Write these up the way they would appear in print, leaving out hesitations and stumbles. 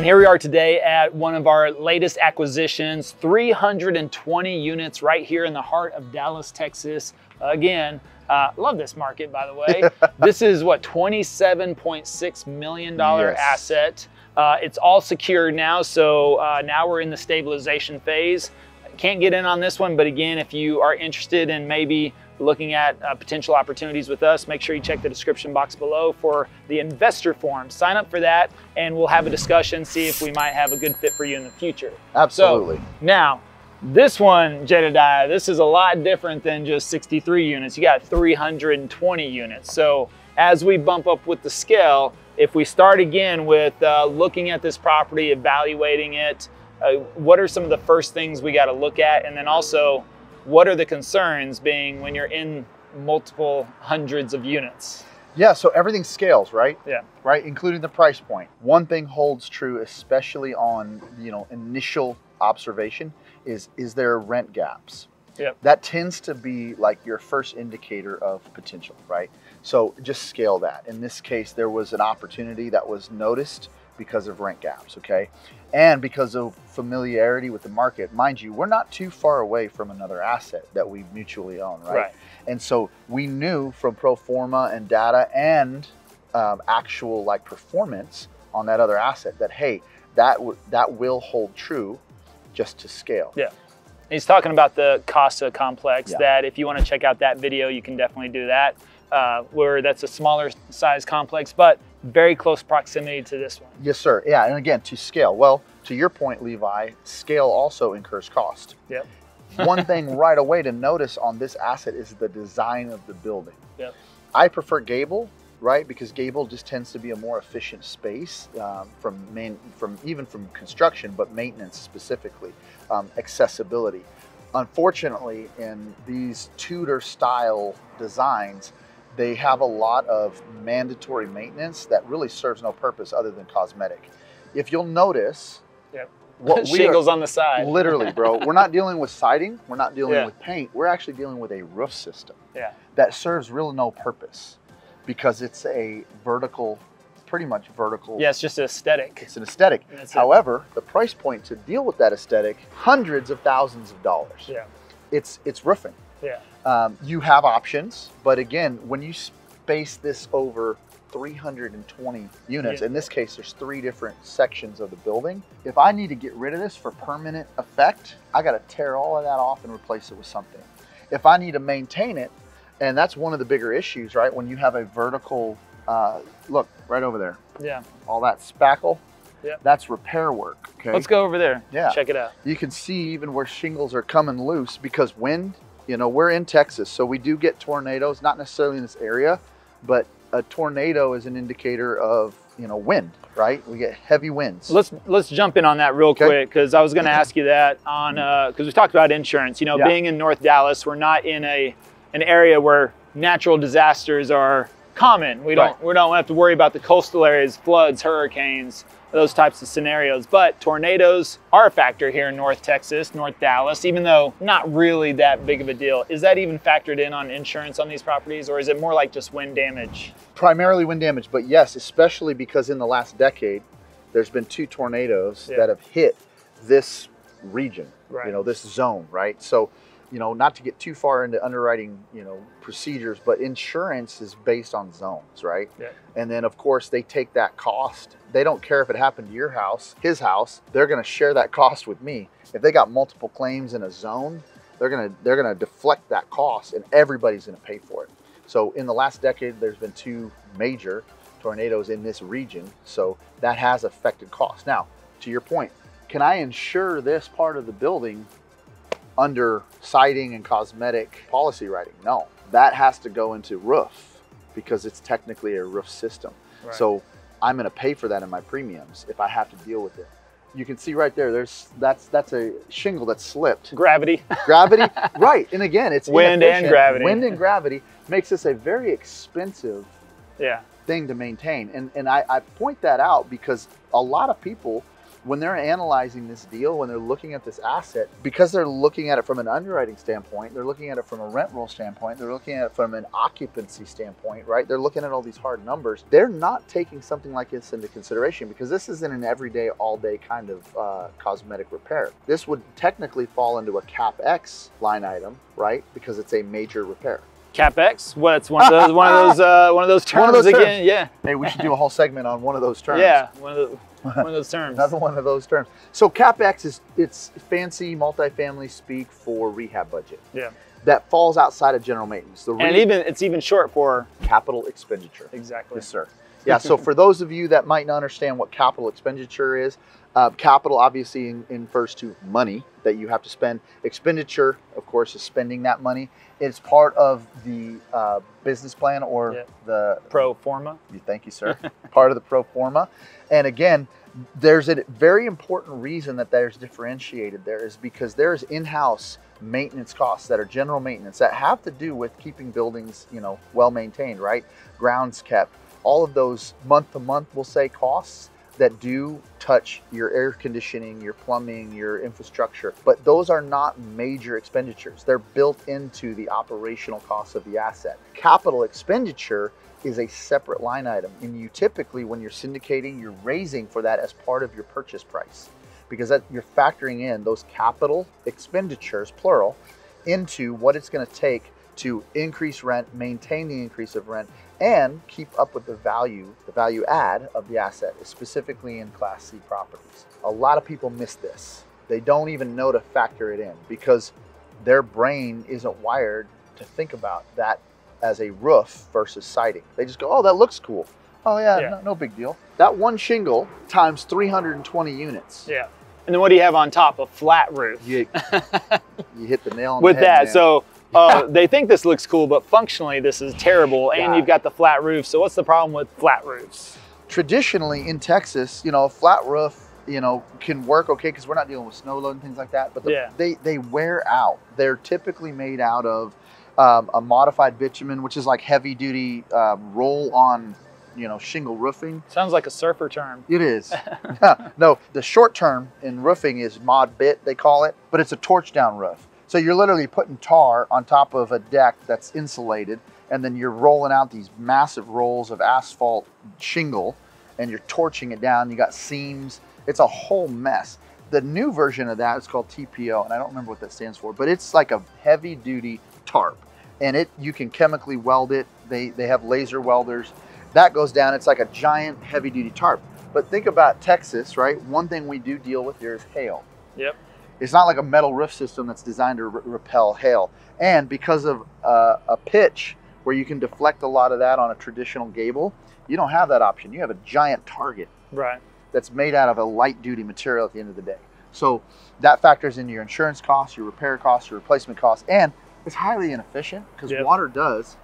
And here we are today at one of our latest acquisitions, 320 units right here in the heart of Dallas, Texas. Again, love this market, by the way. This is what, $27.6 million asset. It's all secured now, so now we're in the stabilization phase. Can't get in on this one, but again, if you are interested in maybe looking at potential opportunities with us, make sure you check the description box below for the investor form. Sign up for that and we'll have a discussion, see if we might have a good fit for you in the future. Absolutely. So, now, this one, Jedediah, this is a lot different than just 63 units. You got 320 units. So as we bump up with the scale, if we start again with looking at this property, evaluating it, what are some of the first things we got to look at? And then also, what are the concerns being when you're in multiple hundreds of units? Yeah, so everything scales, right? Yeah. Right, including the price point. One thing holds true, especially on, initial observation, is there rent gaps? Yep. That tends to be like your first indicator of potential, right? So just scale that. In this case, there was an opportunity that was noticed because of rent gaps, okay? And because of familiarity with the market. Mind you, we're not too far away from another asset that we mutually own, right? And so we knew from pro forma and data and actual like performance on that other asset that, hey, that will hold true just to scale. Yeah. He's talking about the Casa complex that if you want to check out that video, you can definitely do that, where that's a smaller size complex, but very close proximity to this one. Yes, sir. Yeah, and again, to scale. Well, to your point, Levi, scale also incurs cost. Yep. One thing right away to notice on this asset is the design of the building. Yep. I prefer gable, right? Because gable just tends to be a more efficient space even from construction, but maintenance specifically, accessibility. Unfortunately, in these Tudor style designs, they have a lot of mandatory maintenance that really serves no purpose other than cosmetic. If you'll notice, what shingles on the side. Literally, bro. We're not dealing with siding. We're not dealing with paint. We're actually dealing with a roof system that serves really no purpose because it's a vertical, pretty much vertical. Yeah, it's just an aesthetic. It's an aesthetic. However, the price point to deal with that aesthetic, hundreds of thousands of dollars. Yeah. It's roofing. Yeah. You have options, but again, when you space this over 320 units, in this case, there's 3 different sections of the building. If I need to get rid of this for permanent effect, I got to tear all of that off and replace it with something. If I need to maintain it, and that's one of the bigger issues, right? When you have a vertical, look, right over there. Yeah. All that spackle. Yeah. That's repair work. Okay. Let's go over there. Yeah. Check it out. You can see even where shingles are coming loose because wind, we're in Texas, so we do get tornadoes, not necessarily in this area, but a tornado is an indicator of, wind, right? We get heavy winds. Let's jump in on that real quick, because I was going to ask you that on, because we talked about insurance, being in North Dallas, we're not in an area where natural disasters are common. We don't have to worry about the coastal areas, floods, hurricanes, those types of scenarios. But tornadoes are a factor here in North Texas, North Dallas, even though not really that big of a deal. Is that even factored in on insurance on these properties, or is it more like just wind damage? Primarily wind damage, but yes, especially because in the last decade, there's been 2 tornadoes that have hit this region, this zone, right? So, not to get too far into underwriting, procedures, but insurance is based on zones, right? Yeah. And then of course they take that cost. They don't care if it happened to your house, his house, they're going to share that cost with me. If they got multiple claims in a zone, they're going to deflect that cost and everybody's going to pay for it. So in the last decade, there's been 2 major tornadoes in this region. So that has affected costs. Now, to your point, can I insure this part of the building under siding and cosmetic policy writing? No, that has to go into roof because it's technically a roof system. Right. So I'm going to pay for that in my premiums if I have to deal with it. You can see right there, that's a shingle that slipped. Gravity. Gravity, right. And again, it's wind and gravity. Wind and gravity makes this a very expensive thing to maintain. And I point that out because a lot of people when they're analyzing this deal, when they're looking at this asset, because they're looking at it from an underwriting standpoint, they're looking at it from a rent roll standpoint, they're looking at it from an occupancy standpoint, right? They're looking at all these hard numbers. They're not taking something like this into consideration because this isn't an everyday, all day kind of cosmetic repair. This would technically fall into a CAPEX line item, right? Because it's a major repair. CAPEX? Well, it's one of those terms again. Yeah. Hey, we should do a whole segment on one of those terms. Yeah, one of those terms. Another one of those terms. So CAPEX it's fancy multifamily speak for rehab budget. Yeah. That falls outside of general maintenance. And it's even short for capital expenditure. Exactly. Yes, sir. Yeah. So for those of you that might not understand what capital expenditure is, capital obviously infers to money that you have to spend. Expenditure, of course, is spending that money. It's part of the business plan or the pro forma. Thank you, sir. Part of the pro forma. And again, there's a very important reason that there's differentiated there is because there's in-house maintenance costs that are general maintenance that have to do with keeping buildings, well maintained, right? Grounds kept. All of those month to month, we'll say, costs that do touch your air conditioning, your plumbing, your infrastructure, but those are not major expenditures. They're built into the operational costs of the asset. Capital expenditure is a separate line item, and you typically, when you're syndicating, you're raising for that as part of your purchase price because you're factoring in those capital expenditures, plural, into what it's going to take to increase rent, maintain the increase of rent, and keep up with the value add of the asset, specifically in Class C properties. A lot of people miss this. They don't even know to factor it in because their brain isn't wired to think about that as a roof versus siding. They just go, oh, that looks cool. Oh yeah. No big deal. That one shingle times 320 units. Yeah. And then what do you have on top? A flat roof. You hit the nail on with the head, that. man. So they think this looks cool, but functionally this is terrible. And you've got the flat roof. So what's the problem with flat roofs? Traditionally in Texas, a flat roof, can work okay because we're not dealing with snow load and things like that. But they wear out. They're typically made out of a modified bitumen, which is like heavy duty roll-on, shingle roofing. Sounds like a surfer term. It is. No, the short term in roofing is mod bit, they call it, but it's a torch down roof. So you're literally putting tar on top of a deck that's insulated, and then you're rolling out these massive rolls of asphalt shingle, and you're torching it down. You got seams. It's a whole mess. The new version of that is called TPO, and I don't remember what that stands for, but it's like a heavy duty tarp, and you can chemically weld it. They have laser welders. That goes down. It's like a giant heavy duty tarp. But think about Texas, right? One thing we do deal with here is hail. Yep. It's not like a metal roof system that's designed to repel hail. And because of a pitch where you can deflect a lot of that on a traditional gable, you don't have that option. You have a giant target that's made out of a light duty material at the end of the day. So that factors into your insurance costs, your repair costs, your replacement costs, and it's highly inefficient because water does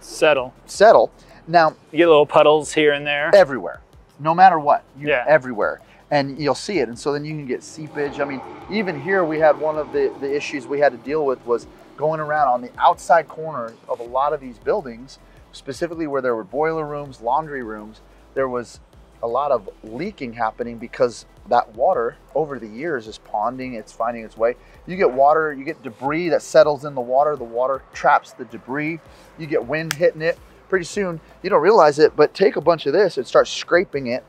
settle. Now, you get little puddles here and there. Everywhere, no matter what, everywhere. And you'll see it. And so then you can get seepage. I mean, even here we had one of the issues we had to deal with was going around on the outside corners of a lot of these buildings, specifically where there were boiler rooms, laundry rooms. There was a lot of leaking happening because that water over the years is ponding, it's finding its way. You get water, you get debris that settles in the water traps the debris, you get wind hitting it. Pretty soon, you don't realize it, but take a bunch of this and start scraping it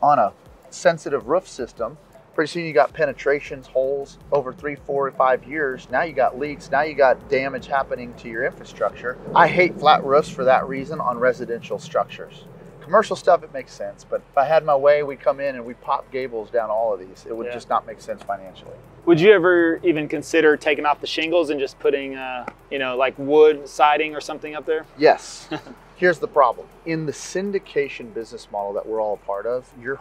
on a sensitive roof system. Pretty soon you got penetrations, holes over 3, 4, or 5 years. Now you got leaks. Now you got damage happening to your infrastructure. I hate flat roofs for that reason on residential structures. Commercial stuff, it makes sense. But if I had my way, we'd come in and we'd pop gables down all of these. It would just not make sense financially. Would you ever even consider taking off the shingles and just putting, like wood siding or something up there? Yes. Here's the problem. In the syndication business model that we're all a part of, your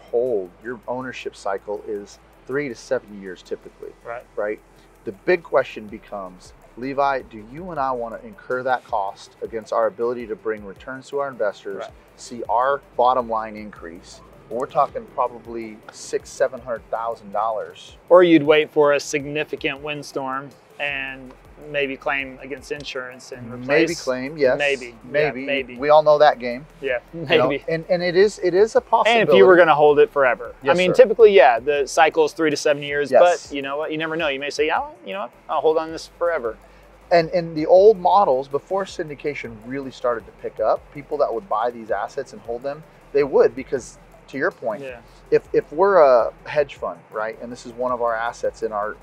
ownership cycle is 3 to 7 years typically. Right? The big question becomes, Levi, do you and I want to incur that cost against our ability to bring returns to our investors, see our bottom line increase? We're talking probably $600,000, $700,000. Or you'd wait for a significant windstorm and maybe claim against insurance and replace. Maybe claim, yes. Maybe. Yeah, maybe. We all know that game. Yeah, maybe. You know? And it is a possibility. And if you were going to hold it forever. Yes, I mean, sir. typically, yeah, the cycle is 3 to 7 years, Yes. but you know what? You never know. You may say, yeah, you know what? I'll hold on to this forever. And in the old models, before syndication really started to pick up, people that would buy these assets and hold them, they would, because to your point, Yeah. if we're a hedge fund, right, and this is one of our assets in our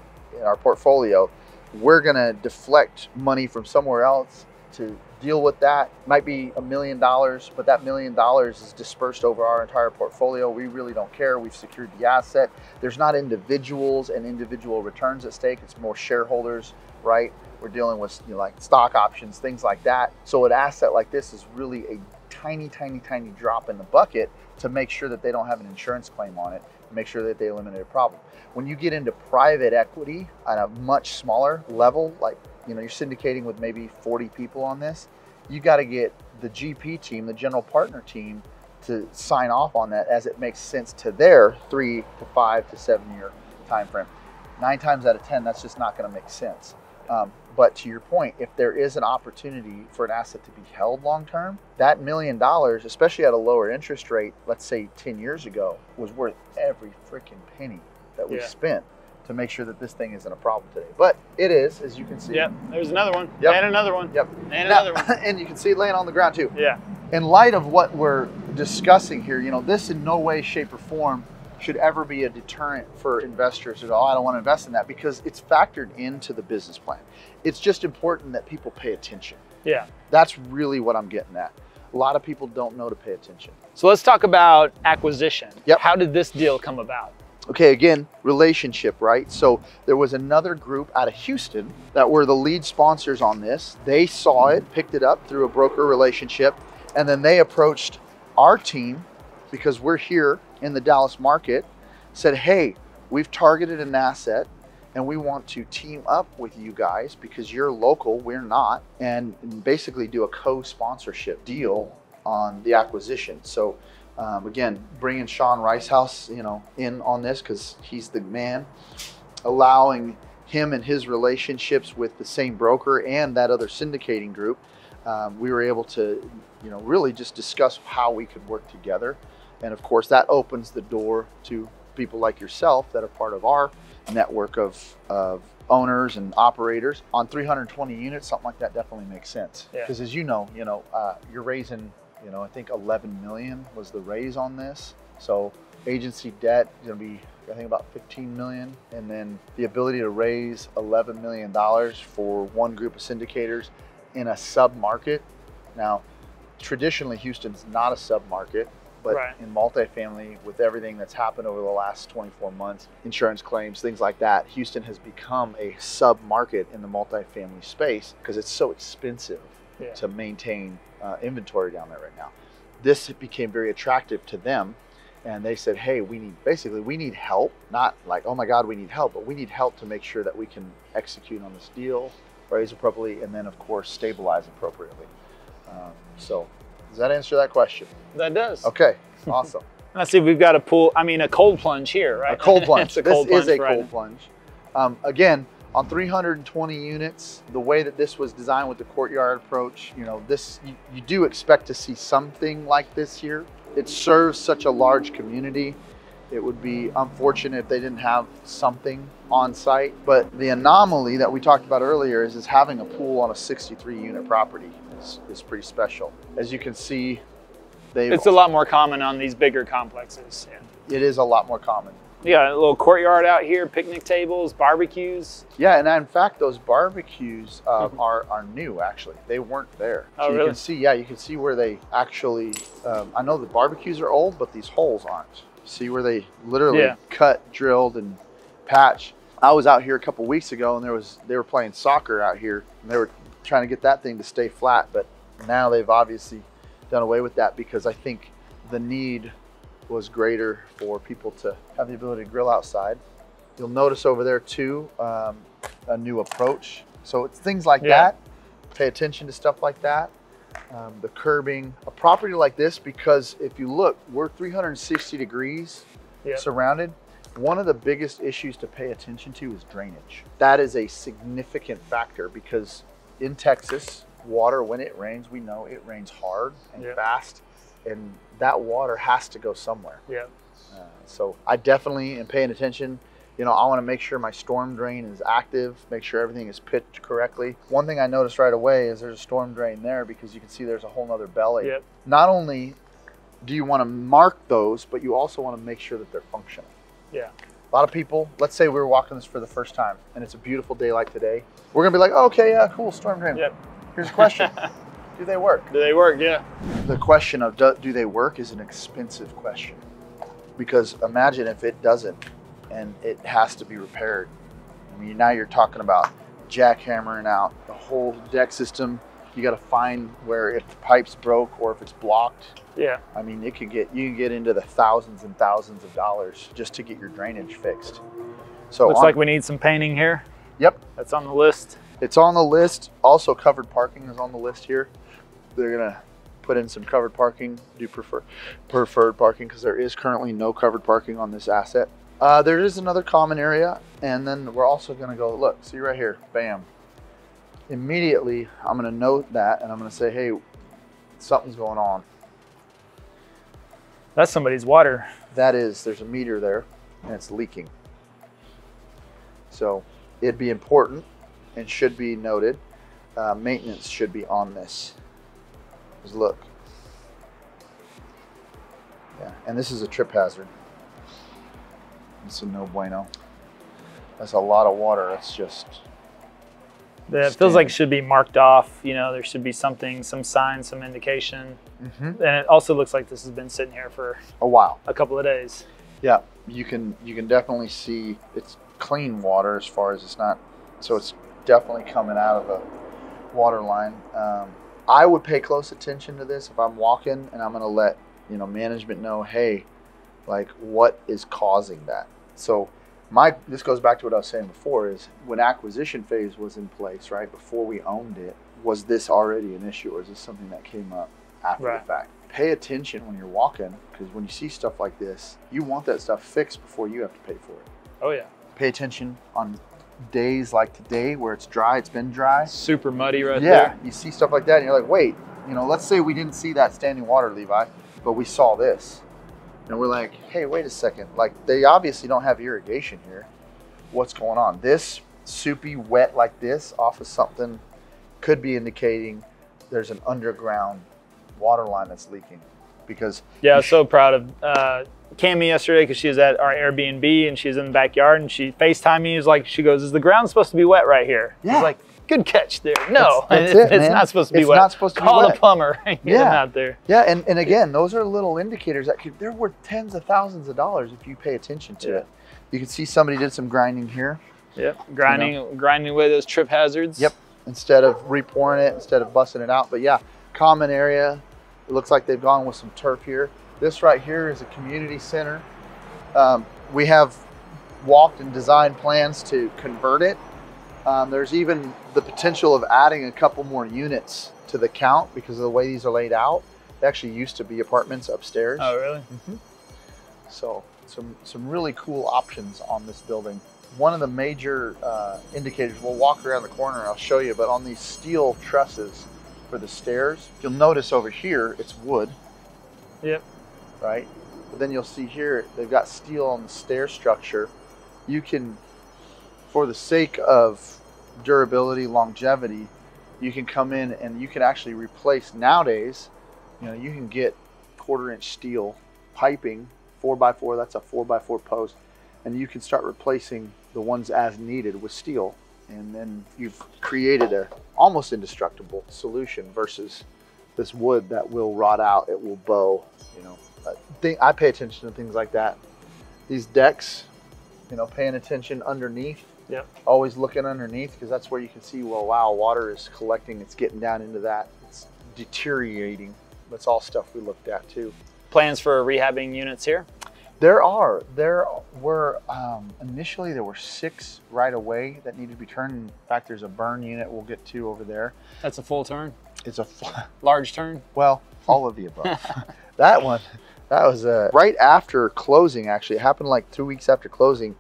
portfolio, we're going to deflect money from somewhere else to deal with that. Might be $1 million, but that $1 million is dispersed over our entire portfolio. We really don't care. We've secured the asset. There's not individuals and individual returns at stake. It's more shareholders, right? We're dealing with, you know, like stock options, things like that. So an asset like this is really a tiny, tiny, tiny drop in the bucket to make sure that they don't have an insurance claim on it, make sure that they eliminate a problem. When you get into private equity at a much smaller level, like, you know, you're syndicating with maybe 40 people on this, you got to get the GP team, the general partner team, to sign off on that as it makes sense to their 3 to 5 to 7 year time frame. 9 times out of 10, that's just not going to make sense. But to your point, if there is an opportunity for an asset to be held long term, that $1 million, especially at a lower interest rate, let's say 10 years ago, was worth every freaking penny that we spent to make sure that this thing isn't a problem today. But it is, as you can see. Yep, there's another one. Yep. And another one. Yep. And another one. And you can see it laying on the ground too. Yeah. In light of what we're discussing here, you know, this in no way, shape, or form should ever be a deterrent for investors at all. I don't want to invest in that, because it's factored into the business plan. It's just important that people pay attention. Yeah. That's really what I'm getting at. A lot of people don't know to pay attention. So let's talk about acquisition. Yep. How did this deal come about? Okay, again, relationship, right? So there was another group out of Houston that were the lead sponsors on this. They saw it, picked it up through a broker relationship, and then they approached our team, because we're here in the Dallas market, said, hey, we've targeted an asset and we want to team up with you guys because you're local, we're not, and basically do a co-sponsorship deal on the acquisition. So again, bringing Sean Ricehouse, you know, in on this because he's the man, allowing him and his relationships with the same broker and that other syndicating group, we were able to, you know, really just discuss how we could work together. And of course, that opens the door to people like yourself that are part of our network of owners and operators. On 320 units, something like that definitely makes sense. Because as you know, you're raising, you know, I think 11 million was the raise on this. So agency debt is going to be, I think, about 15 million. And then the ability to raise $11 million for one group of syndicators in a sub-market. Now, traditionally, Houston's not a sub-market. But in multifamily, with everything that's happened over the last 24 months, insurance claims, things like that, Houston has become a sub-market in the multifamily space because it's so expensive to maintain inventory down there right now. This became very attractive to them, and they said, hey, we need help. Not like, oh my God, we need help, but we need help to make sure that we can execute on this deal, raise appropriately, and then of course, stabilize appropriately. So does that answer that question? That does. Okay, awesome. Let's see, we've got a cold plunge here, right? A cold plunge. This is a cold plunge. Again, on 320 units, the way that this was designed with the courtyard approach, you know, you do expect to see something like this here. It serves such a large community. It would be unfortunate if they didn't have something on site. But the anomaly that we talked about earlier is having a pool on a 63 unit property is pretty special. As you can see, it's a lot more common on these bigger complexes. Yeah. It is a lot more common. Yeah, a little courtyard out here, picnic tables, barbecues. Yeah, and in fact, those barbecues are new, actually. They weren't there. Oh, so really? You can see where they actually, I know the barbecues are old, but these holes aren't. See where they literally cut, drilled, and patched. I was out here a couple weeks ago, and they were playing soccer out here, and they were trying to get that thing to stay flat, but now they've obviously done away with that because I think the need was greater for people to have the ability to grill outside. You'll notice over there too, a new approach. So it's things like that. Pay attention to stuff like that. The curbing, a property like this, because if you look, we're 360 degrees surrounded. One of the biggest issues to pay attention to is drainage. That is a significant factor because in Texas, water, when it rains, we know it rains hard and fast, and that water has to go somewhere. Yeah. So I definitely am paying attention. You know, I want to make sure my storm drain is active, make sure everything is pitched correctly. One thing I noticed right away is there's a storm drain there because you can see there's a whole nother belly. Yep. Not only do you want to mark those, but you also want to make sure that they're functional. Yeah. A lot of people, let's say we were walking this for the first time and it's a beautiful day like today. We're gonna be like, oh, okay, yeah, cool, storm drain. Yep. Here's a question. Do they work? Do they work? Yeah. The question of do they work is an expensive question, because imagine if it doesn't and it has to be repaired. I mean, now you're talking about jackhammering out the whole deck system. You got to find where, if the pipe's broke or if it's blocked. Yeah. I mean, you can get into the thousands and thousands of dollars just to get your drainage fixed. So looks like we need some painting here. Yep. That's on the list. It's on the list. Also, covered parking is on the list here. They're gonna put in some covered parking, do preferred parking, because there is currently no covered parking on this asset. There is another common area, and then we're also gonna go, look, see right here, bam. Immediately, I'm gonna note that, and I'm gonna say, hey, something's going on. That's somebody's water. That is, there's a meter there, and it's leaking. So it'd be important and should be noted. Maintenance should be on this. Just look. Yeah, and this is a trip hazard. It's a no bueno. That's a lot of water. That's just. Yeah, it feels like it should be marked off. You know, there should be something, some sign, some indication. And it also looks like this has been sitting here for a while, a couple of days. Yeah, you can definitely see it's clean water as far as it's not. So it's definitely coming out of a water line. I would pay close attention to this if I'm walking, and I'm going to let management know, hey, like, what is causing that? So this goes back to what I was saying before, is when acquisition phase was in place, right, before we owned it, was this already an issue, or is this something that came up after the fact? Pay attention when you're walking, because when you see stuff like this, you want that stuff fixed before you have to pay for it. Oh yeah. Pay attention on days like today where it's dry, it's been dry. Super muddy right there. there. Yeah, you see stuff like that and you're like, wait, let's say we didn't see that standing water, Levi, but we saw this. And we're like, hey, wait a second. Like, they obviously don't have irrigation here. What's going on? This soupy wet like this off of something could be indicating there's an underground water line that's leaking. Because yeah, I was so proud of Cammie yesterday, because she was at our Airbnb and she was in the backyard and she FaceTimed me. She goes, is the ground supposed to be wet right here? Yeah. I was like, good catch there. No, that's it's not supposed to be wet. It's not supposed to be wet. Call the plumber and get him out there. Yeah, and again, those are little indicators that they're worth tens of thousands of dollars if you pay attention to it. You can see somebody did some grinding here. Yep, grinding away those trip hazards. Yep, instead of repouring it, instead of busting it out. But yeah, common area. It looks like they've gone with some turf here. This right here is a community center. We have walked and designed plans to convert it. There's even the potential of adding a couple more units to the count because of the way these are laid out. They actually used to be apartments upstairs. Oh, really? So some really cool options on this building. One of the major indicators, we'll walk around the corner and I'll show you, but on these steel trusses for the stairs, you'll notice over here it's wood. Yep. Right? But then you'll see here they've got steel on the stair structure. You can, for the sake of durability, longevity, you can come in and you can actually replace, nowadays, you can get 1/4-inch steel piping, 4x4, that's a 4x4 post, and you can start replacing the ones as needed with steel. And then you've created a almost indestructible solution versus this wood that will rot out, it will bow. I pay attention to things like that. These decks, paying attention underneath. Yep. Always looking underneath, because that's where you can see, well, wow, water is collecting, it's getting down into that, it's deteriorating. That's all stuff we looked at too. Plans for rehabbing units here? There were, initially there were 6 right away that needed to be turned. In fact, there's a burn unit we'll get to over there. That's a full turn? It's a large turn? Well, all of the above. That one, That was right after closing, actually. It happened like 2 weeks after closing.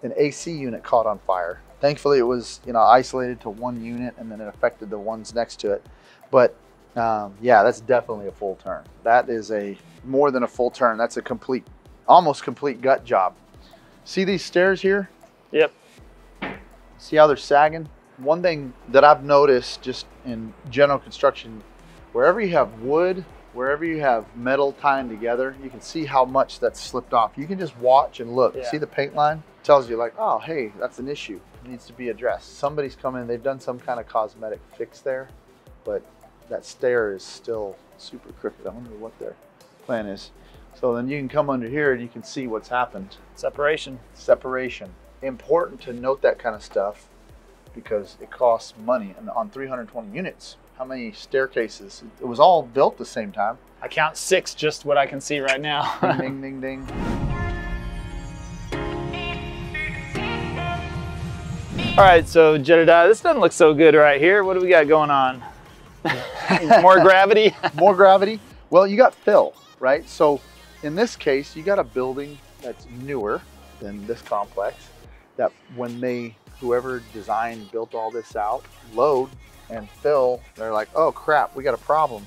An AC unit caught on fire. Thankfully, it was, you know, isolated to one unit, and then it affected the ones next to it. But yeah, that's definitely a full turn. That is more than a full turn. That's a almost complete gut job. See these stairs here? Yep. See how they're sagging? One thing that I've noticed just in general construction, wherever you have wood, wherever you have metal tying together, you can see how much that's slipped off. You can just watch and look. Yeah. See the paint line? It tells you like, oh, hey, that's an issue. It needs to be addressed. Somebody's come in, they've done some kind of cosmetic fix there, but that stair is still super crooked. I wonder what their plan is. So then you can come under here and you can see what's happened. Separation. Separation. Important to note that kind of stuff because it costs money. And on 320 units, how many staircases? It was all built at the same time. I count 6, just what I can see right now. Ding, ding, ding, ding. All right, so Jedediah, this doesn't look so good right here. What do we got going on? More gravity? More gravity. Well, you got fill, right? So in this case, you got a building that's newer than this complex that when whoever designed, built all this out, load and fill, they're like, oh crap, we got a problem.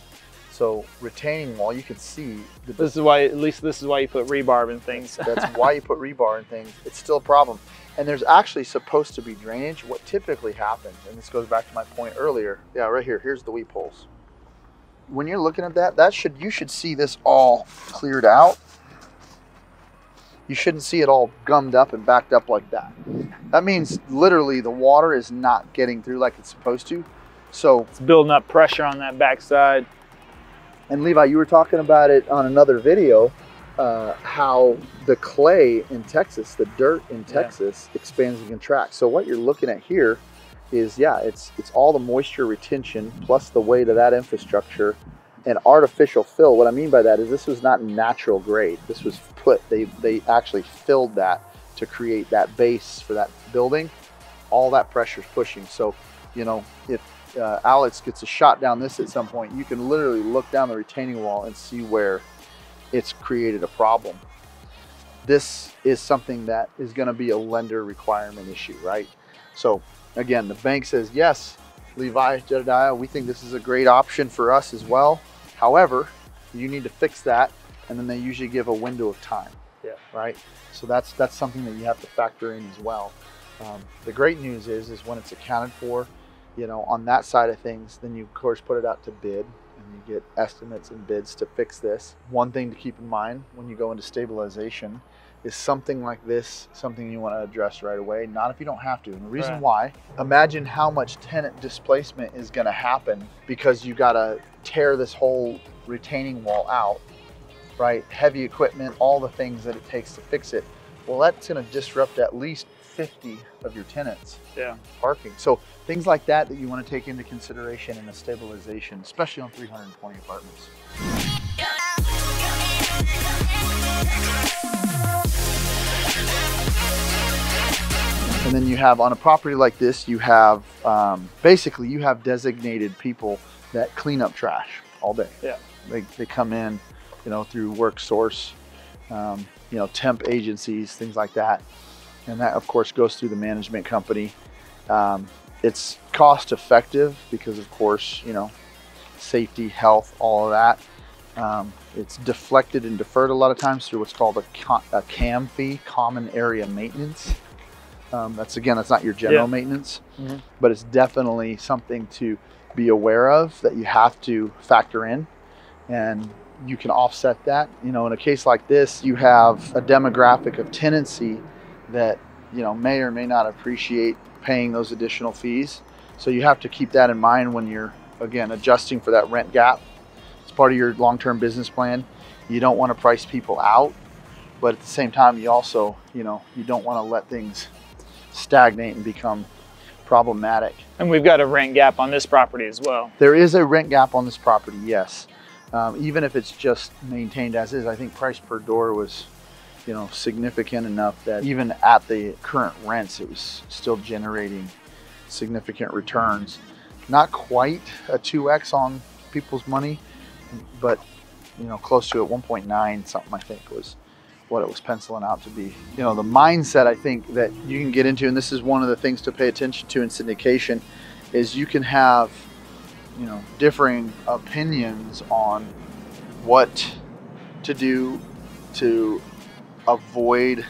So retaining wall, you can see. This is why, at least this is why you put rebar in things. That's why you put rebar in things. It's still a problem. And there's actually supposed to be drainage. What typically happens, and this goes back to my point earlier. Yeah, right here, here's the weep holes. When you're looking at that, you should see this all cleared out. You shouldn't see it all gummed up and backed up like that. That means literally the water is not getting through like it's supposed to. So it's building up pressure on that backside. And Levi, you were talking about it on another video, how the clay in Texas, the dirt in Texas, expands and contracts. So what you're looking at here is, yeah, it's all the moisture retention plus the weight of that infrastructure and artificial fill. What I mean by that is this was not natural grade. This was they actually filled that to create that base for that building. All that pressure is pushing. So, you know, if Alex gets a shot down this at some point, you can literally look down the retaining wall and see where it's created a problem. This is something that is going to be a lender requirement issue, right? So again, the bank says, yes, Levi, Jedediah, we think this is a great option for us as well. However, you need to fix that. And then they usually give a window of time, right? So that's something that you have to factor in as well. The great news is when it's accounted for, you know, on that side of things, then you of course put it out to bid and you get estimates and bids to fix this. One thing to keep in mind when you go into stabilization is something like this, something you want to address right away, not if you don't have to. And the reason why, imagine how much tenant displacement is going to happen because you got to tear this whole retaining wall out, right? Heavy equipment, all the things that it takes to fix it. Well, that's going to disrupt at least 50 of your tenants parking. So things like that you want to take into consideration in a stabilization, especially on 320 apartments. And then you have, on a property like this, you have basically you have designated people that clean up trash all day. Yeah, they come in, you know, through work source, you know, temp agencies, things like that. And that of course goes through the management company. It's cost effective because of course, you know, safety, health, all of that. It's deflected and deferred a lot of times through what's called a CAM fee, common area maintenance. That's not your general maintenance, but it's definitely something to be aware of that you have to factor in, and you can offset that. You know, in a case like this, you have a demographic of tenancy that, you know, may or may not appreciate paying those additional fees. So you have to keep that in mind when you're, again, adjusting for that rent gap. It's part of your long-term business plan. You don't want to price people out, but at the same time, you also, you know, you don't want to let things stagnate and become problematic. And we've got a rent gap on this property as well. There is a rent gap on this property, yes. Even if it's just maintained as is, I think price per door was, you know, significant enough that even at the current rents, it was still generating significant returns. Not quite a 2x on people's money, but you know, close to it, 1.9 something, I think was what it was penciling out to be. You know, the mindset I think that you can get into, and this is one of the things to pay attention to in syndication, is you can have, you know, differing opinions on what to do to avoid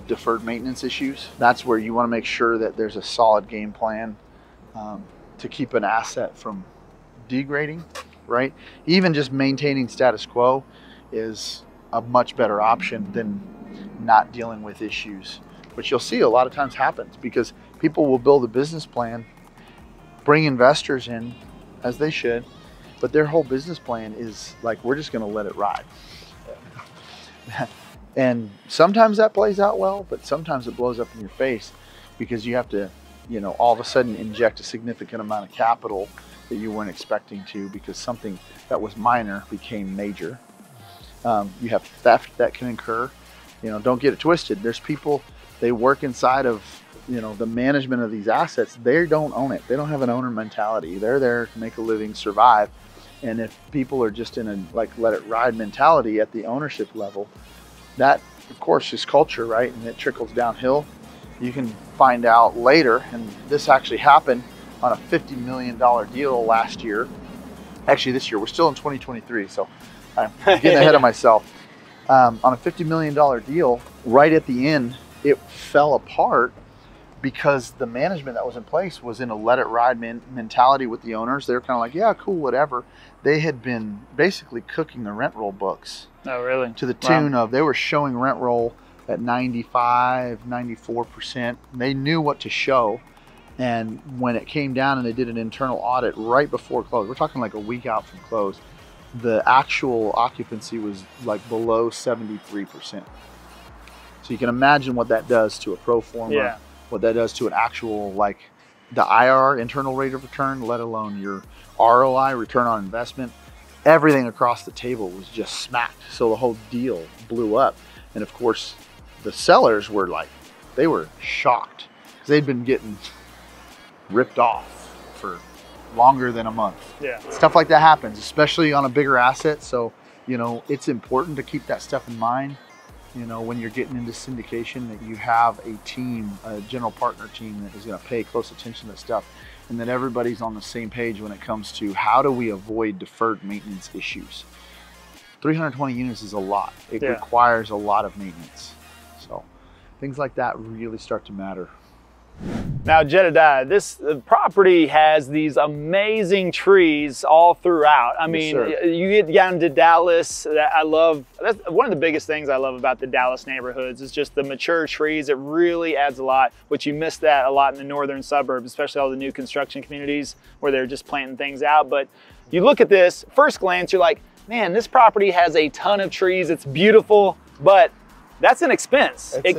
deferred maintenance issues. That's where you want to make sure that there's a solid game plan to keep an asset from degrading, right? Even just maintaining status quo is a much better option than not dealing with issues, which you'll see a lot of times happens because people will build a business plan, bring investors in, as they should, but their whole business plan is like, we're just going to let it ride. And sometimes that plays out well, but sometimes it blows up in your face because you have to, you know, all of a sudden inject a significant amount of capital that you weren't expecting to because something that was minor became major. You have theft that can occur. You know, don't get it twisted. There's people, they work inside of, you know, the management of these assets. They don't own it. They don't have an owner mentality. They're there to make a living, survive. And if people are just in a like let it ride mentality at the ownership level, that of course is culture, right? And it trickles downhill. You can find out later, and this actually happened on a $50 million deal last year. Actually this year, we're still in 2023, so I'm getting ahead of myself. On a $50 million deal, right at the end, it fell apart because the management that was in place was in a let it ride mentality with the owners. They were kind of like, yeah, cool, whatever. They had been basically cooking the rent roll books. Oh, really? To the tune of, they were showing rent roll at 95, 94%. They knew what to show. And when it came down and they did an internal audit right before close, we're talking like a week out from close, the actual occupancy was like below 73%. So you can imagine what that does to a pro forma. Yeah. What that does to an actual, like the IRR, internal rate of return, let alone your ROI, return on investment. Everything across the table was just smacked. So the whole deal blew up. And of course, the sellers were like, they were shocked because they'd been getting ripped off for longer than a month. Yeah. Stuff like that happens, especially on a bigger asset. So, you know, it's important to keep that stuff in mind. You know, when you're getting into syndication, that you have a team, a general partner team that is going to pay close attention to that stuff, and that everybody's on the same page when it comes to how do we avoid deferred maintenance issues. 320 units is a lot. It requires a lot of maintenance. So things like that really start to matter. Now, Jedediah, this property has these amazing trees all throughout. I mean, you get down to Dallas. That's one of the biggest things I love about the Dallas neighborhoods is just the mature trees. It really adds a lot, which you miss that a lot in the northern suburbs, especially all the new construction communities where they're just planting things out. But you look at this, first glance, you're like, man, this property has a ton of trees. It's beautiful, but that's an expense. It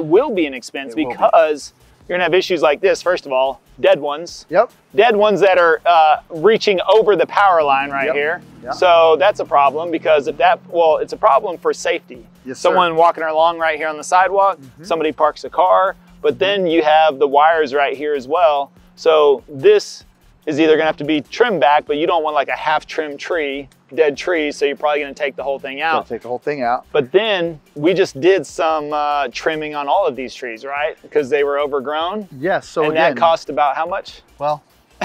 will be an expense because you're gonna have issues like this. First of all, dead ones. Yep. Dead ones that are reaching over the power line right here. Yep. So that's a problem because if that, it's a problem for safety. Yes, someone walking along right here on the sidewalk, somebody parks a car, but then you have the wires right here as well. So this is either gonna have to be trimmed back, but you don't want like a half trimmed tree, dead trees, so you're probably gonna take the whole thing out. Take the whole thing out. But then we just did some trimming on all of these trees, right? Because they were overgrown. Yes, so and that cost about how much? Well,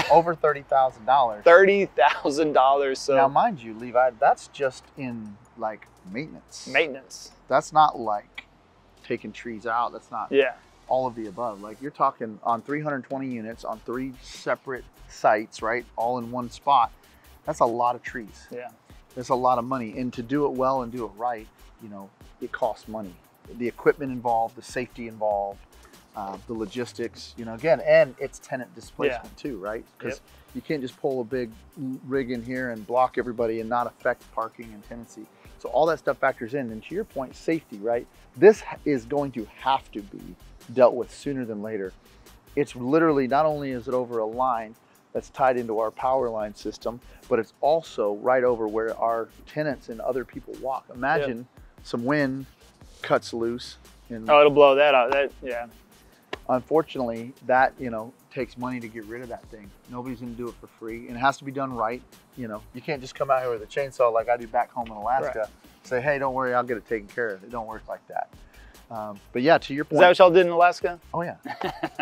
over $30,000. $30,000. So now, mind you, Levi, that's just in like maintenance. Maintenance. That's not like taking trees out. That's not all of the above. Like you're talking on 320 units on 3 separate sites, right? All in one spot. That's a lot of trees. Yeah. There's a lot of money. And to do it well and do it right, you know, it costs money. The equipment involved, the safety involved, the logistics, you know, again, and it's tenant displacement too, right? Because you can't just pull a big rig in here and block everybody and not affect parking and tenancy. So all that stuff factors in. And to your point, safety, right? This is going to have to be dealt with sooner than later. It's literally, not only is it over a line that's tied into our power line system, but it's also right over where our tenants and other people walk. Imagine some wind cuts loose. And it'll blow that out. Unfortunately, that, you know, takes money to get rid of that thing. Nobody's gonna do it for free, and it has to be done right. You know, you can't just come out here with a chainsaw like I do back home in Alaska, right. Say, hey, don't worry, I'll get it taken care of. It don't work like that. But yeah, to your point. Is that what y'all did in Alaska? Oh yeah,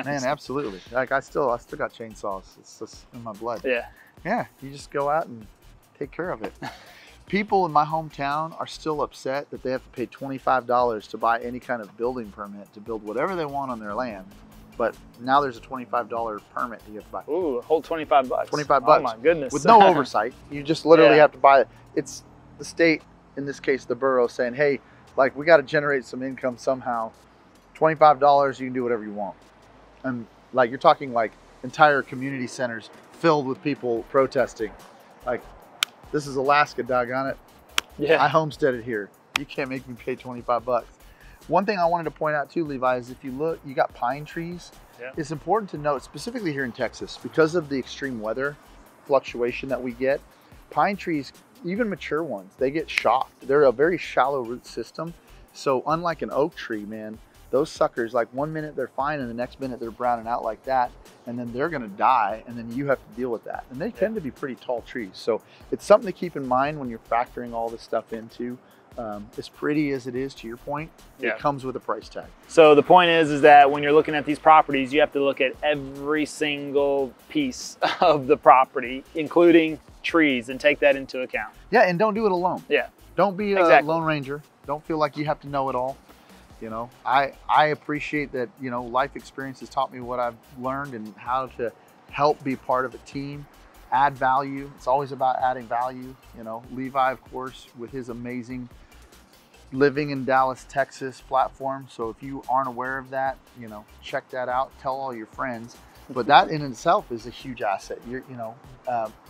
man, absolutely. Like I still got chainsaws. It's just in my blood. Yeah. Yeah, you just go out and take care of it. People in my hometown are still upset that they have to pay $25 to buy any kind of building permit to build whatever they want on their land. But now there's a $25 permit that you have to buy. Ooh, a whole 25 bucks. 25 bucks. Oh my goodness. With no oversight. You just literally have to buy it. It's the state, in this case, the borough, saying, hey, like we got to generate some income somehow. $25, you can do whatever you want. And like you're talking like entire community centers filled with people protesting. Like, this is Alaska, doggone it. Yeah. I homesteaded here. You can't make me pay 25 bucks. One thing I wanted to point out too, Levi, is if you look, you got pine trees. Yeah. It's important to note, specifically here in Texas, because of the extreme weather fluctuation that we get, pine trees, even mature ones, they get shocked. They're a very shallow root system. So unlike an oak tree, man, those suckers, like one minute they're fine and the next minute they're browning out like that, and then they're gonna die, and then you have to deal with that. And they tend to be pretty tall trees. So it's something to keep in mind when you're factoring all this stuff into. As pretty as it is, to your point, it comes with a price tag. So the point is that when you're looking at these properties, you have to look at every single piece of the property, including trees, and take that into account. Yeah, and don't do it alone. Yeah. Don't be a Lone Ranger. Don't feel like you have to know it all. You know, I appreciate that, you know, life experience has taught me what I've learned and how to help be part of a team, add value. It's always about adding value. You know, Levi, of course, with his amazing Living in Dallas, Texas platform. So if you aren't aware of that, you know, check that out, tell all your friends. But that in itself is a huge asset.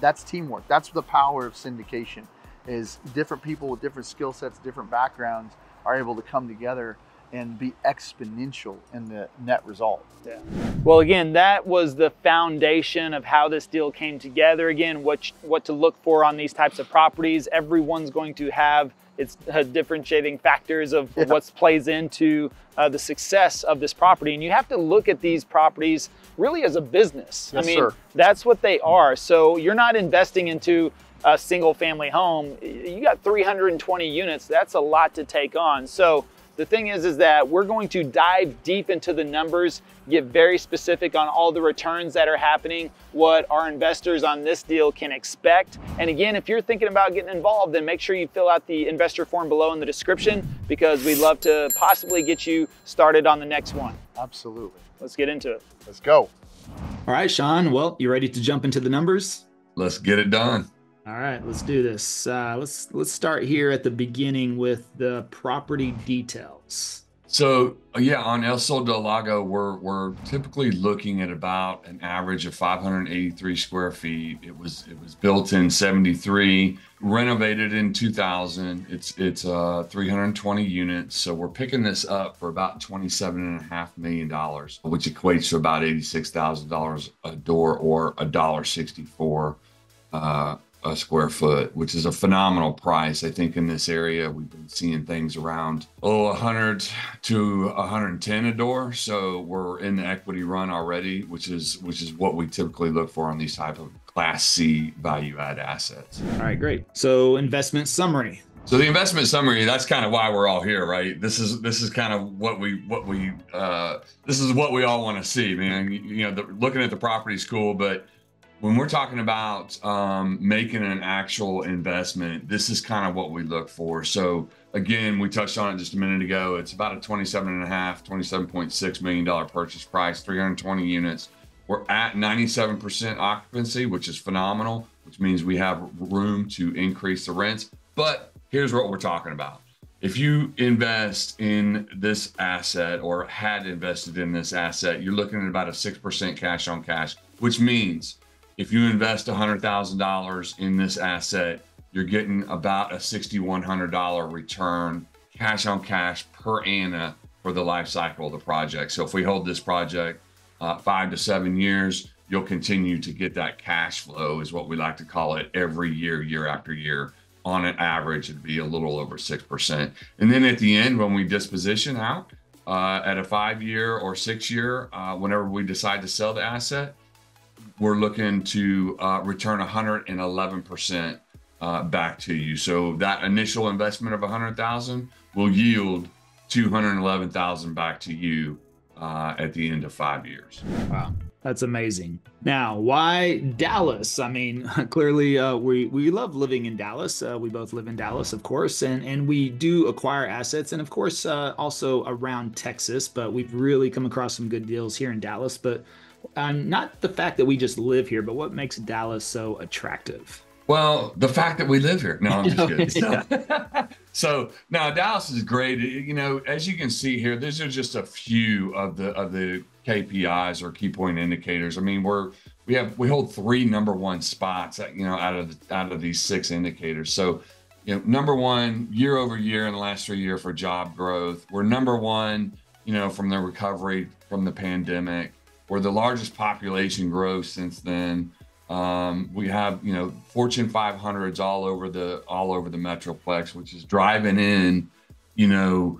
That's teamwork. That's the power of syndication, is different people with different skill sets, different backgrounds are able to come together and be exponential in the net result. Yeah. Well, again, that was the foundation of how this deal came together. Again, what to look for on these types of properties. Everyone's going to have its differentiating factors of what plays into the success of this property. And you have to look at these properties really as a business. Yes, I mean, sir. That's what they are. So you're not investing into a single family home. You got 320 units. That's a lot to take on. So the thing is that we're going to dive deep into the numbers, get very specific on all the returns that are happening, what our investors on this deal can expect. And again, if you're thinking about getting involved, then make sure you fill out the investor form below in the description, because we'd love to possibly get you started on the next one. Absolutely. Let's get into it. Let's go. All right, Sean. Well, you ready to jump into the numbers? Let's get it done. All right, let's do this. Let's start here at the beginning with the property details. So yeah, on El Sol del Lago, we're typically looking at about an average of 583 square feet. It was built in 73, renovated in 2000. It's 320 units. So we're picking this up for about $27.5 million, which equates to about $86,000 a door, or $1.64 a square foot, which is a phenomenal price. I think in this area, we've been seeing things around 100 to 110 a door. So we're in the equity run already, which is what we typically look for on these type of Class C value add assets. All right, great. So investment summary. So the investment summary, that's kind of why we're all here, right? This is kind of what we this is what we all want to see, man. You know, looking at the property is cool, but when we're talking about making an actual investment, this is kind of what we look for. So again, we touched on it just a minute ago. It's about a $27.6 million purchase price, 320 units. We're at 97% occupancy, which is phenomenal, which means we have room to increase the rents. But here's what we're talking about. If you invest in this asset, or had invested in this asset, you're looking at about a 6% cash on cash, which means if you invest $100,000 in this asset, you're getting about a $6,100 return cash on cash per annum for the life cycle of the project. So if we hold this project 5 to 7 years, you'll continue to get that cash flow, is what we like to call it, every year, year after year. On an average, it'd be a little over 6%. And then at the end, when we disposition out, at a 5-year or 6-year, whenever we decide to sell the asset, we're looking to return 111% back to you. So that initial investment of 100,000 will yield 211,000 back to you at the end of 5 years. Wow. That's amazing. Now, why Dallas? I mean, clearly we love living in Dallas. We both live in Dallas, of course, and we do acquire assets, and of course also around Texas, but we've really come across some good deals here in Dallas. But not the fact that we just live here, but what makes Dallas so attractive? Well, the fact that we live here. No, I'm just kidding. Yeah. So now Dallas is great. You know, as you can see here, these are just a few of the KPIs or key point indicators. I mean, we hold 3 #1 spots, you know, out of these 6 indicators. So, you know, #1 year over year in the last 3 years for job growth. We're #1, you know, from the recovery from the pandemic. We're the largest population growth since then. We have, you know, Fortune 500s all over the Metroplex, which is driving in, you know,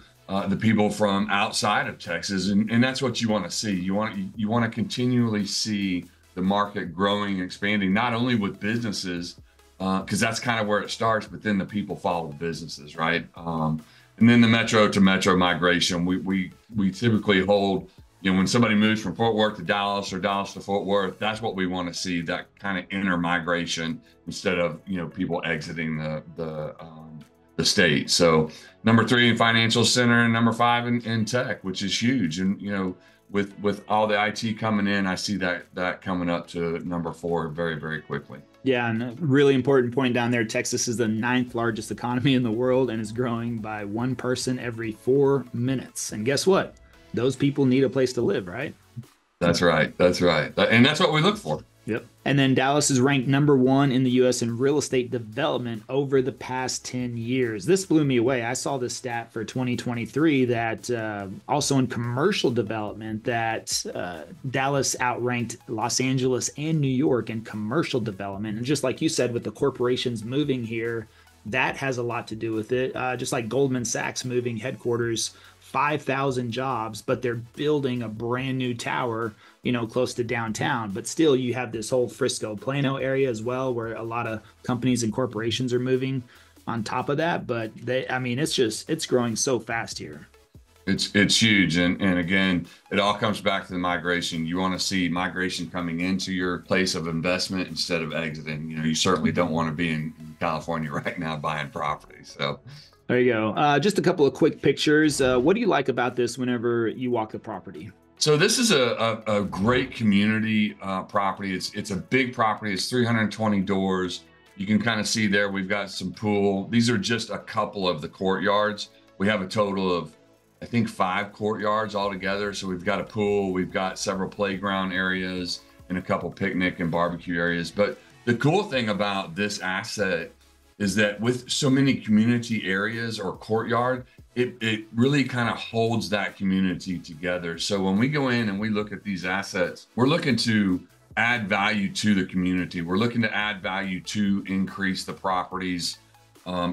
the people from outside of Texas, and that's what you want to see. You want to continually see the market growing, expanding, not only with businesses, because that's kind of where it starts, but then the people follow the businesses, right? And then the metro to metro migration. We typically hold, you know, when somebody moves from Fort Worth to Dallas or Dallas to Fort Worth, that's what we want to see, that kind of inter-migration instead of, you know, people exiting the state. So #3 in financial center and #5 in tech, which is huge. And, you know, with all the IT coming in, I see that coming up to #4 very, very quickly. Yeah, and a really important point down there, Texas is the 9th largest economy in the world and is growing by 1 person every 4 minutes. And guess what? Those people need a place to live, right? That's right. That's right. And that's what we look for. Yep. And then Dallas is ranked #1 in the U.S. in real estate development over the past 10 years. This blew me away. I saw this stat for 2023 that also in commercial development that Dallas outranked Los Angeles and New York in commercial development. And just like you said, with the corporations moving here, that has a lot to do with it. Just like Goldman Sachs moving headquarters 5,000 jobs, but they're building a brand new tower, you know, close to downtown. But still, you have this whole Frisco, Plano area as well, where a lot of companies and corporations are moving on top of that. But I mean, it's growing so fast here. It's huge. And again, it all comes back to the migration. You want to see migration coming into your place of investment instead of exiting. You know, you certainly don't want to be in California right now buying property. So there you go. Just a couple of quick pictures. What do you like about this whenever you walk the property? So this is a great community property. It's a big property. It's 320 doors. You can kind of see there, we've got some pool. These are just a couple of the courtyards. We have a total of, I think, 5 courtyards altogether. So we've got a pool, we've got several playground areas and a couple picnic and barbecue areas. But the cool thing about this asset is that with so many community areas or courtyard, it really kind of holds that community together. So when we go in and we look at these assets, we're looking to add value to the community. We're looking to add value to increase the property's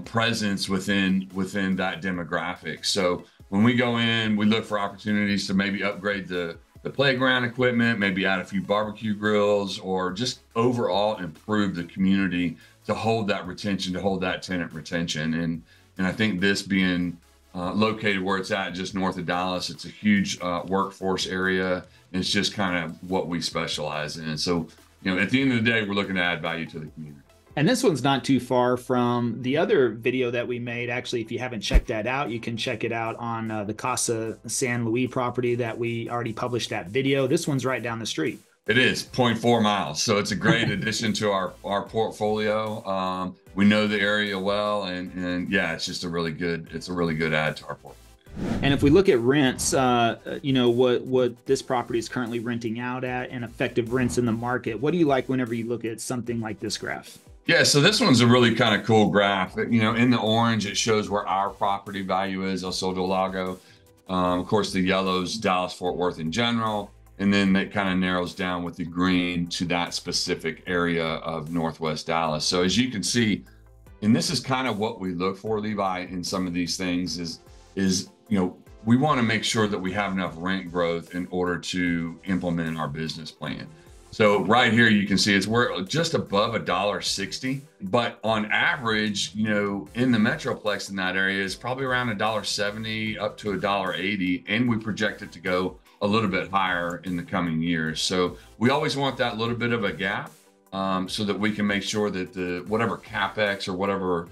presence within that demographic. So when we go in, we look for opportunities to maybe upgrade the playground equipment, maybe add a few barbecue grills, or just overall improve the community to hold that retention, to hold that tenant retention. And I think this being located where it's at, just north of Dallas, it's a huge workforce area. And it's just kind of what we specialize in. So, you know, at the end of the day, we're looking to add value to the community. And this one's not too far from the other video that we made. Actually, if you haven't checked that out, you can check it out on the Casa San Luis property that we already published that video. This one's right down the street. It is 0.4 miles. So it's a great addition to our portfolio. We know the area well, and yeah, it's just a really good add to our portfolio. And if we look at rents, you know, what this property is currently renting out at and effective rents in the market, what do you like whenever you look at something like this graph? Yeah, so this one's a really kind of cool graph. You know, in the orange, it shows where our property value is, El Sol del Lago. Of course, the yellow's Dallas, Fort Worth in general. And then that kind of narrows down with the green to that specific area of Northwest Dallas. So as you can see, and this is kind of what we look for, Levi, in some of these things is, you know, we want to make sure that we have enough rent growth in order to implement our business plan. So right here, you can see we're just above $1.60, but on average, you know, in the Metroplex in that area is probably around $1.70 up to $1.80. And we project it to go a little bit higher in the coming years. So we always want that little bit of a gap so that we can make sure that whatever CAPEX or whatever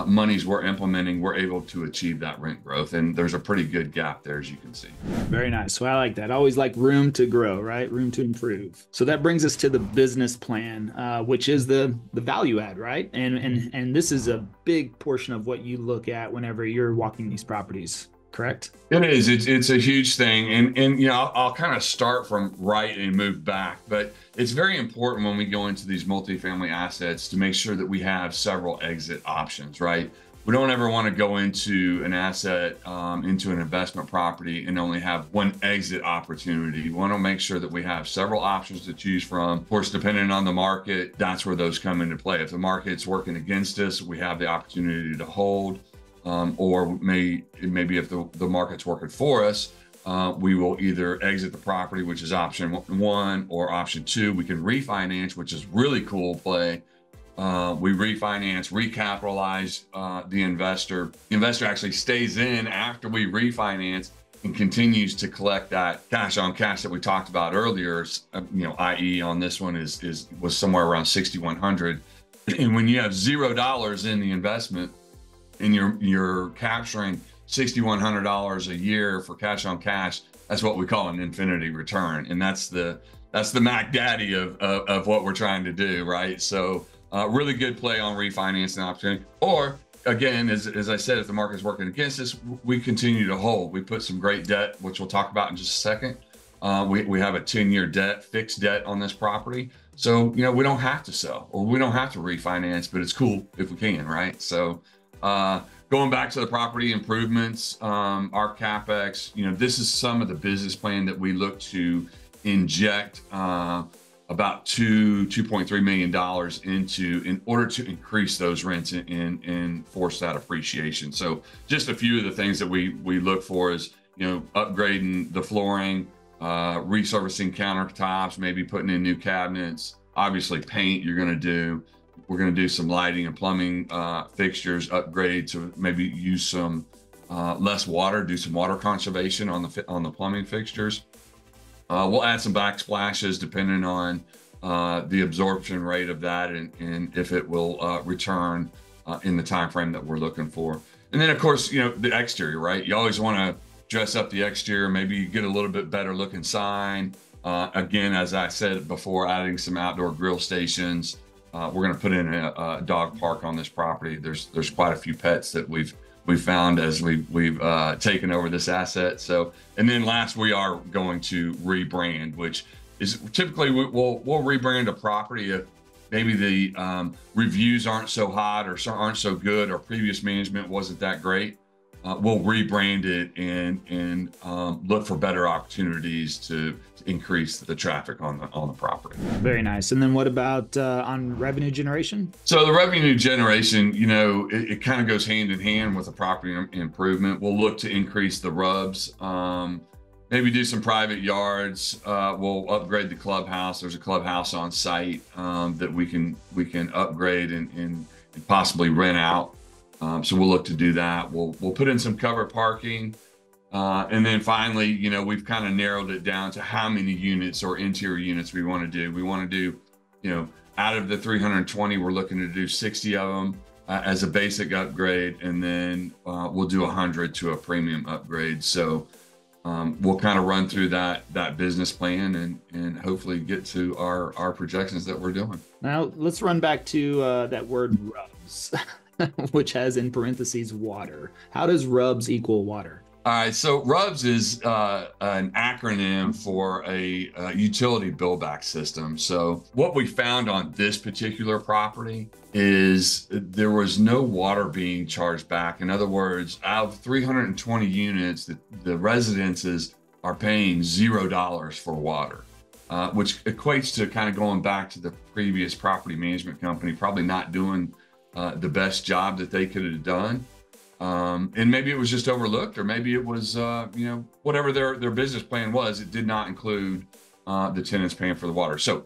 monies we're implementing, we're able to achieve that rent growth. And there's a pretty good gap there, as you can see. Very nice. So I like that. Always like room to grow, right? Room to improve. So that brings us to the business plan, which is the value add, right? And this is a big portion of what you look at whenever you're walking these properties. Correct? It is. It's a huge thing. And you know, I'll kind of start from right and move back, but it's very important when we go into these multifamily assets to make sure that we have several exit options, right? We don't ever want to go into an asset, into an investment property and only have one exit opportunity. We want to make sure that we have several options to choose from. Of course, depending on the market, that's where those come into play. If the market's working against us, we have the opportunity to hold. Or maybe if the market's working for us, we will either exit the property, which is option 1, or option 2. We can refinance, which is really cool play. We refinance, recapitalize the investor. The investor actually stays in after we refinance and continues to collect that cash on cash that we talked about earlier. You know, i.e. on this one was somewhere around $6,100. And when you have $0 in the investment, and you're capturing $6,100 a year for cash on cash, that's what we call an infinity return, and that's the Mac Daddy of what we're trying to do, right? So really good play on refinancing opportunity. Or again, as I said, if the market's working against us, we continue to hold. We put some great debt, which we'll talk about in just a second. We have a 10-year fixed debt on this property. So, you know, we don't have to sell or we don't have to refinance, but it's cool if we can, right? So going back to the property improvements, our CAPEX, you know, this is some of the business plan that we look to inject about $2.3 million into in order to increase those rents and force that appreciation. So just a few of the things that we look for is, you know, upgrading the flooring, resurfacing countertops, maybe putting in new cabinets, obviously paint you're going to do. We're going to do some lighting and plumbing fixtures, upgrade to maybe use some less water, do some water conservation on the plumbing fixtures. We'll add some backsplashes depending on the absorption rate of that and if it will return in the time frame that we're looking for. And then, of course, you know, the exterior, right? You always want to dress up the exterior, maybe get a little bit better looking sign. Again, as I said before, adding some outdoor grill stations. We're going to put in a dog park on this property. There's quite a few pets that we've found as we've taken over this asset. So, and then last, we are going to rebrand, which is typically we'll rebrand a property if maybe the reviews aren't so hot or aren't so good, or previous management wasn't that great. We'll rebrand it and look for better opportunities to increase the traffic on the property. Very nice. And then what about on revenue generation? So the revenue generation, you know, it kind of goes hand in hand with the property improvement. We'll look to increase the RUBS, maybe do some private yards. We'll upgrade the clubhouse. There's a clubhouse on site that we can upgrade and possibly rent out. So we'll look to do that. We'll put in some covered parking. And then finally, you know, we've kind of narrowed it down to how many units or interior units we want to do. We want to do, you know, out of the 320, we're looking to do 60 of them as a basic upgrade. And then we'll do 100 to a premium upgrade. So we'll kind of run through that business plan and hopefully get to our projections that we're doing. Now let's run back to that word RUBS, which has in parentheses water. How does RUBS equal water? All right, so RUBS is an acronym for a utility billback system. So what we found on this particular property is there was no water being charged back. In other words, out of 320 units, the residences are paying $0 for water, which equates to kind of going back to the previous property management company, probably not doing the best job that they could have done. And maybe it was just overlooked, or maybe it was, whatever their business plan was, it did not include the tenants paying for the water. So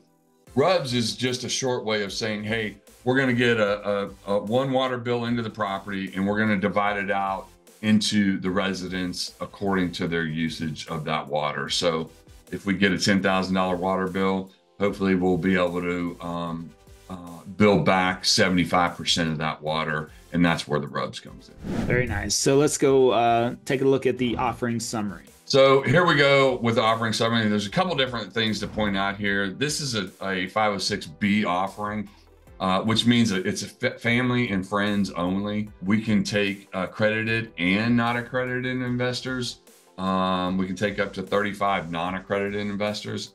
RUBS is just a short way of saying, hey, we're going to get a one water bill into the property, and we're going to divide it out into the residents according to their usage of that water. So if we get a $10,000 water bill, hopefully we'll be able to bill back 75% of that water, and that's where the RUBS comes in. Very nice. So let's go take a look at the offering summary. So here we go with the offering summary. There's a couple different things to point out here. This is a 506B offering, which means it's a family and friends only. We can take accredited and not accredited investors. We can take up to 35 non-accredited investors.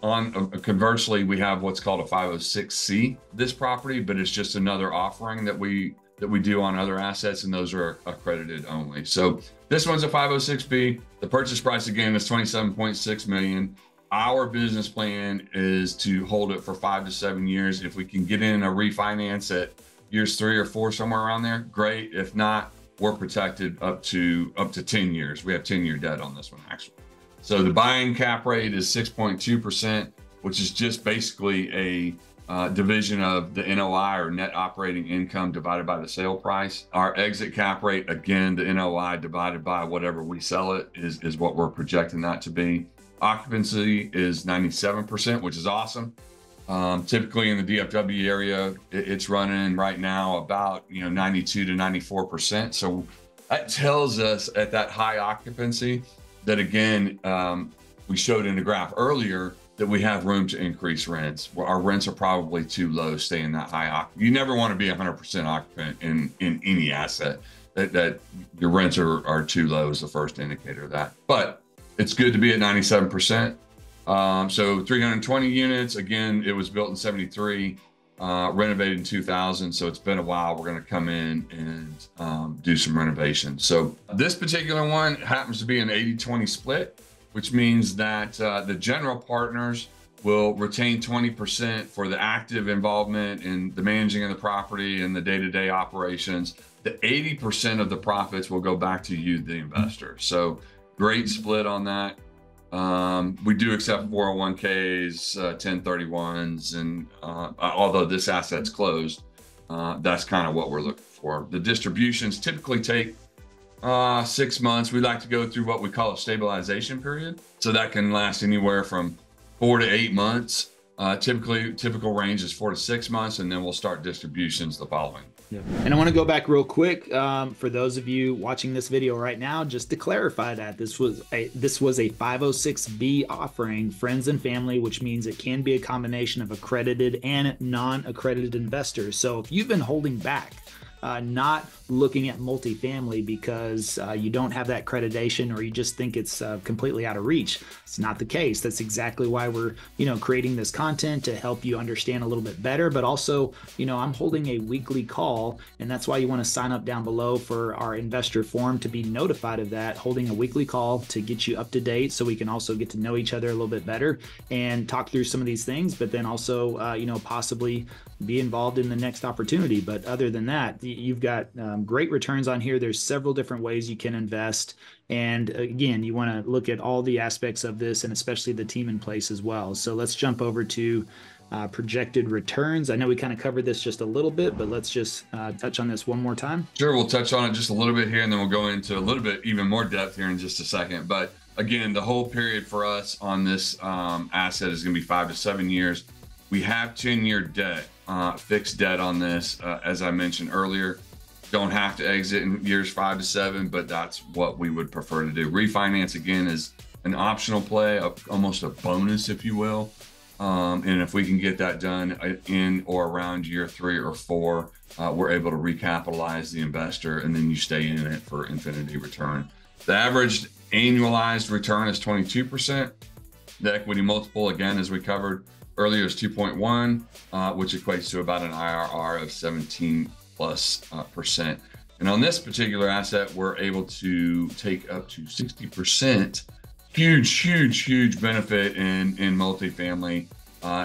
Conversely, we have what's called a 506C, this property, but it's just another offering that we do on other assets, and those are accredited only. So this one's a 506B. The purchase price again is $27.6 million. Our business plan is to hold it for 5 to 7 years. If we can get in a refinance at years 3 or 4, somewhere around there, great. If not, we're protected up to 10 years. We have 10-year debt on this one, actually. So the buying cap rate is 6.2%, which is just basically a division of the NOI, or net operating income, divided by the sale price. Our exit cap rate, again, the NOI divided by whatever we sell it, is what we're projecting that to be. Occupancy is 97%, which is awesome. Typically in the DFW area, it's running right now about 92 to 94%. So that tells us at that high occupancy that, again, we showed in the graph earlier that we have room to increase rents. Our rents are probably too low staying that high occupancy. You never want to be 100% occupant in any asset. That your rents are too low is the first indicator of that. But it's good to be at 97%. So 320 units. Again, it was built in 73, renovated in 2000. So it's been a while. We're going to come in and do some renovations. So this particular one happens to be an 80-20 split, which means that the general partners will retain 20% for the active involvement in the managing of the property and the day-to-day operations. The 80% of the profits will go back to you, the investor. So great split on that. We do accept 401ks, 1031s, and although this asset's closed, that's kind of what we're looking for. The distributions typically take 6 months. We like to go through what we call a stabilization period. So that can last anywhere from 4 to 8 months. Typical range is 4 to 6 months, and then we'll start distributions the following. Yep. And I want to go back real quick for those of you watching this video right now, just to clarify that this was a 506B offering, friends and family, which means it can be a combination of accredited and non-accredited investors. So if you've been holding back, not looking at multifamily because you don't have that accreditation, or you just think it's completely out of reach, it's not the case. That's exactly why we're creating this content, to help you understand a little bit better. But also, I'm holding a weekly call, and that's why you want to sign up down below for our investor forum to be notified of that. Holding a weekly call to get you up to date, so we can also get to know each other a little bit better and talk through some of these things, but then also possibly be involved in the next opportunity. But other than that, you've got great returns on here. There's several different ways you can invest. And again, you want to look at all the aspects of this, and especially the team in place as well. So let's jump over to projected returns. I know we kind of covered this just a little bit, but let's just touch on this one more time. Sure, we'll touch on it just a little bit here, and then we'll go into a little bit even more depth here in just a second. But again, the whole period for us on this asset is going to be 5 to 7 years. We have 10-year debt, fixed debt on this, as I mentioned earlier. Don't have to exit in years 5 to 7, but that's what we would prefer to do. Refinance, again, is an optional play, almost a bonus, if you will. And if we can get that done in or around year 3 or 4, we're able to recapitalize the investor, and then you stay in it for infinity return. The average annualized return is 22%. The equity multiple, again, as we covered earlier, is 2.1, which equates to about an IRR of 17+%. And on this particular asset, we're able to take up to 60%. Huge benefit in multifamily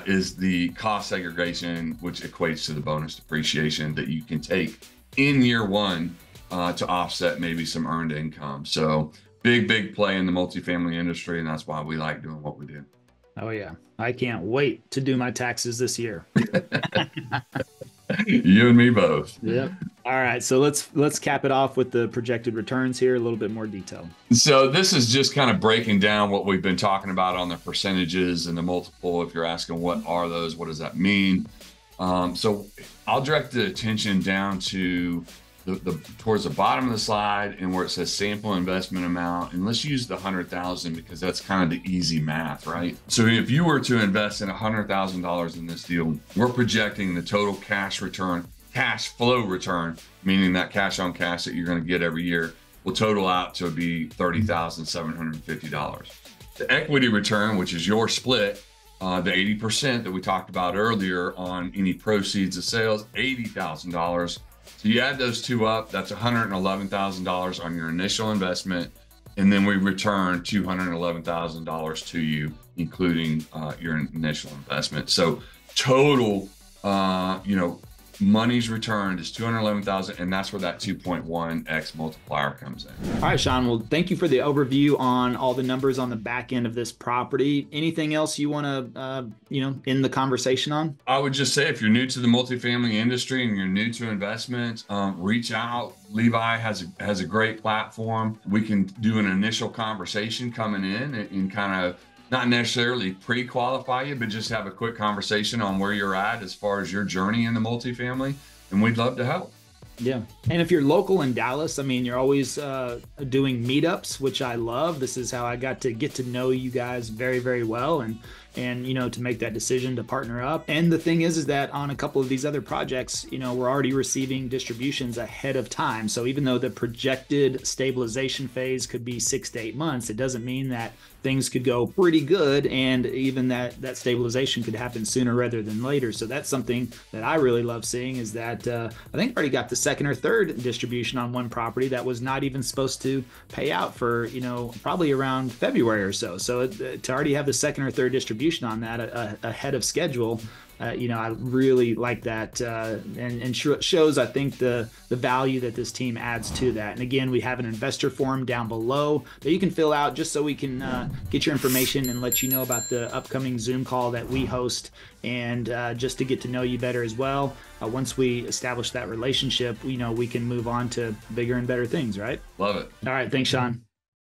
is the cost segregation, which equates to the bonus depreciation that you can take in year 1 to offset maybe some earned income. So big play in the multifamily industry, and that's why we like doing what we do. Oh yeah, I can't wait to do my taxes this year. You and me both. Yep. All right, so let's cap it off with the projected returns here, a little bit more detail. So this is just kind of breaking down what we've been talking about on the percentages and the multiple. If you're asking what are those, what does that mean? So I'll direct the attention down to towards the bottom of the slide and where it says sample investment amount, and let's use the 100,000 because that's kind of the easy math, right? So if you were to invest in $100,000 in this deal, we're projecting the total cash flow return, meaning that cash on cash that you're going to get every year, will total out to be $30,750. The equity return, which is your split, the 80% that we talked about earlier on any proceeds of sales, $80,000. So you add those two up, that's $111,000 on your initial investment, and then we return $211,000 to you, including your initial investment. So total, money's returned is $211,000, and that's where that 2.1x multiplier comes in. All right, Sean. Well, thank you for the overview on all the numbers on the back end of this property. Anything else you want to, end the conversation on? I would just say, if you're new to the multifamily industry and you're new to investment, reach out. Levi has a great platform. We can do an initial conversation coming in and kind of not necessarily pre-qualify you, but just have a quick conversation on where you're at as far as your journey in the multifamily, and we'd love to help. Yeah. And if you're local in Dallas, I mean, you're always doing meetups, which I love. This is how I got to get to know you guys very, very well, and to make that decision to partner up. And the thing is that on a couple of these other projects, we're already receiving distributions ahead of time. So even though the projected stabilization phase could be 6 to 8 months, it doesn't mean that things could go pretty good, and even that stabilization could happen sooner rather than later. So that's something that I really love seeing, is that I think I already got the second or third distribution on one property that was not even supposed to pay out for, probably around February or so. So to already have the second or third distribution on that ahead of schedule, I really like that, and shows, I think, the value that this team adds to that. And again, we have an investor form down below that you can fill out just so we can get your information and let you know about the upcoming Zoom call that we host, and just to get to know you better as well. Once we establish that relationship, we can move on to bigger and better things, right? Love it. All right. Thanks, Sean.